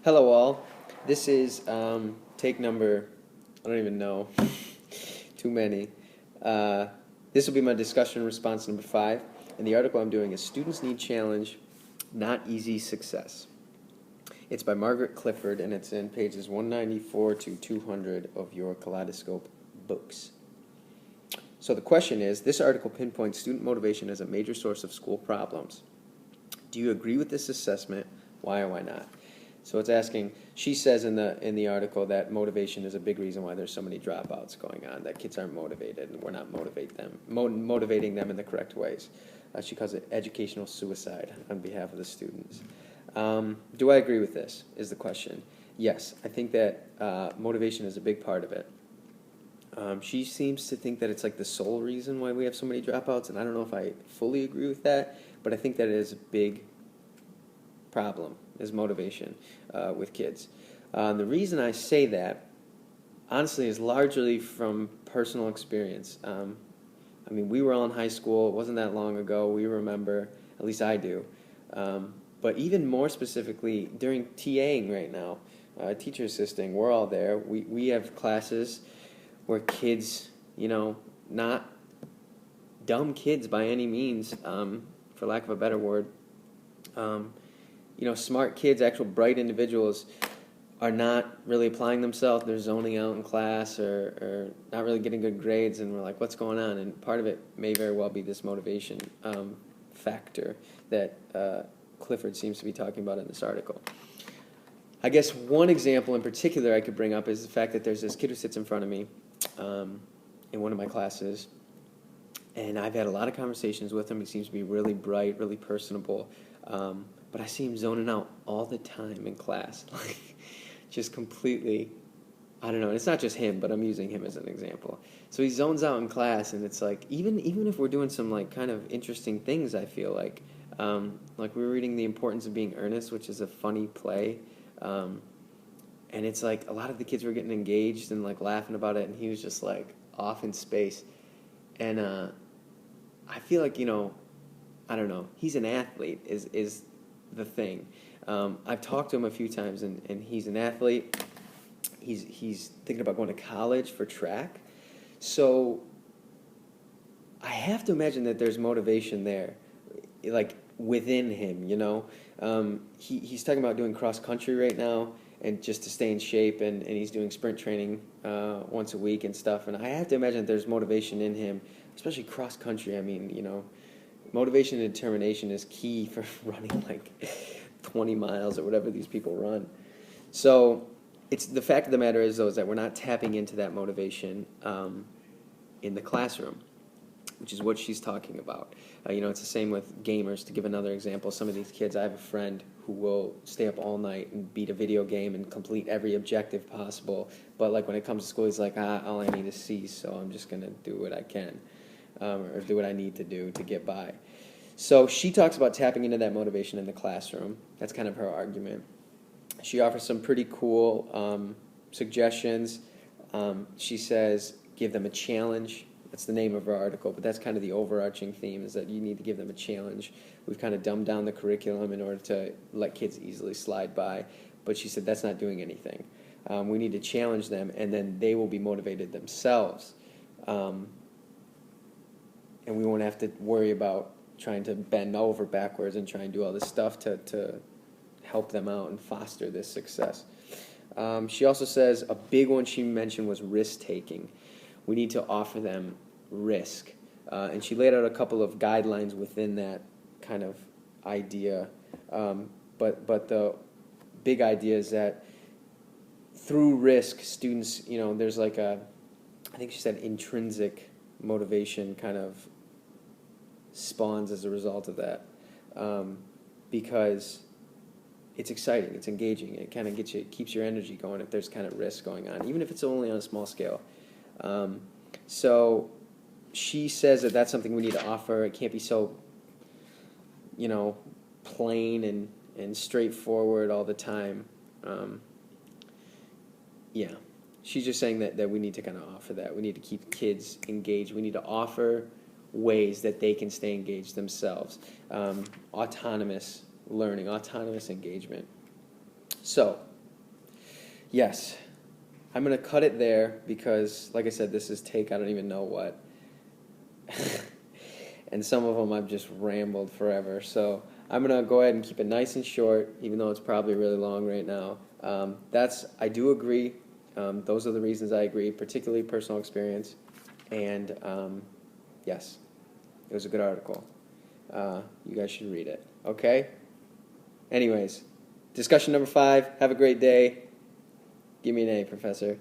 Hello, all. This is take number, I don't even know, too many. This will be my discussion response number 5. And the article I'm doing is Students Need Challenge, Not Easy Success. It's by Margaret Clifford, and it's in pages 194 to 200 of your Kaleidoscope books. So the question is, this article pinpoints student motivation as a major source of school problems. Do you agree with this assessment? Why or why not? So it's asking, she says in the article that motivation is a big reason why there's so many dropouts going on, that kids aren't motivated and we're not motivating them in the correct ways. She calls it educational suicide on behalf of the students. Do I agree with this, is the question. Yes, I think that motivation is a big part of it. She seems to think that it's like the sole reason why we have so many dropouts, and I don't know if I fully agree with that, but I think that it is a big problem, is motivation with kids. The reason I say that, honestly, is largely from personal experience. I mean, we were all in high school. It wasn't that long ago. We remember, at least I do. But even more specifically, during TAing right now, teacher assisting, we're all there. We have classes where kids, not dumb kids by any means, for lack of a better word, smart kids, actual bright individuals, are not really applying themselves. They're zoning out in class or not really getting good grades, and we're like, what's going on? And part of it may very well be this motivation factor that Clifford seems to be talking about in this article. I guess one example in particular I could bring up is the fact that there's this kid who sits in front of me in one of my classes, and I've had a lot of conversations with him. He seems to be really bright, really personable, but I see him zoning out all the time in class, like just completely, I don't know, and it's not just him, but I'm using him as an example. So he zones out in class, and it's like, even if we're doing some like kind of interesting things, I feel like we were reading The Importance of Being Earnest, which is a funny play, and it's like a lot of the kids were getting engaged and like laughing about it, and he was just like off in space. And I feel like, I don't know, he's an athlete is the thing. I've talked to him a few times, and he's an athlete. He's thinking about going to college for track. So I have to imagine that there's motivation there, like within him, He's talking about doing cross country right now, and just to stay in shape, and he's doing sprint training once a week and stuff. And I have to imagine that there's motivation in him, especially cross country. I mean, motivation and determination is key for running like 20 miles or whatever these people run. So it's the fact of the matter is, though, is that we're not tapping into that motivation in the classroom, which is what she's talking about. It's the same with gamers. To give another example, some of these kids, I have a friend who will stay up all night and beat a video game and complete every objective possible, but like when it comes to school, he's like, all I need is C's, so I'm just going to do what I can, or do what I need to do to get by. So she talks about tapping into that motivation in the classroom. That's kind of her argument. She offers some pretty cool suggestions. She says, give them a challenge. That's the name of her article, but that's kind of the overarching theme, is that you need to give them a challenge. We've kind of dumbed down the curriculum in order to let kids easily slide by, but she said that's not doing anything. We need to challenge them, and then they will be motivated themselves. And we won't have to worry about trying to bend over backwards and try and do all this stuff to help them out and foster this success. She also says a big one she mentioned was risk-taking. We need to offer them risk. And she laid out a couple of guidelines within that kind of idea. But the big idea is that through risk, students, there's like I think she said intrinsic motivation kind of spawns as a result of that. Because it's exciting, it's engaging, it kind of keeps your energy going if there's kind of risk going on, even if it's only on a small scale. So she says that that's something we need to offer. It can't be so, plain and straightforward all the time. She's just saying that we need to kind of offer that. We need to keep kids engaged. We need to offer ways that they can stay engaged themselves. Autonomous learning, autonomous engagement. So Yes. I'm going to cut it there because, like I said, this is take I don't even know what. And some of them I've just rambled forever. So I'm going to go ahead and keep it nice and short, even though it's probably really long right now. I do agree. Those are the reasons I agree, particularly personal experience. And yes, it was a good article. You guys should read it. Okay? Anyways, discussion number 5. Have a great day. Give me an A, Professor.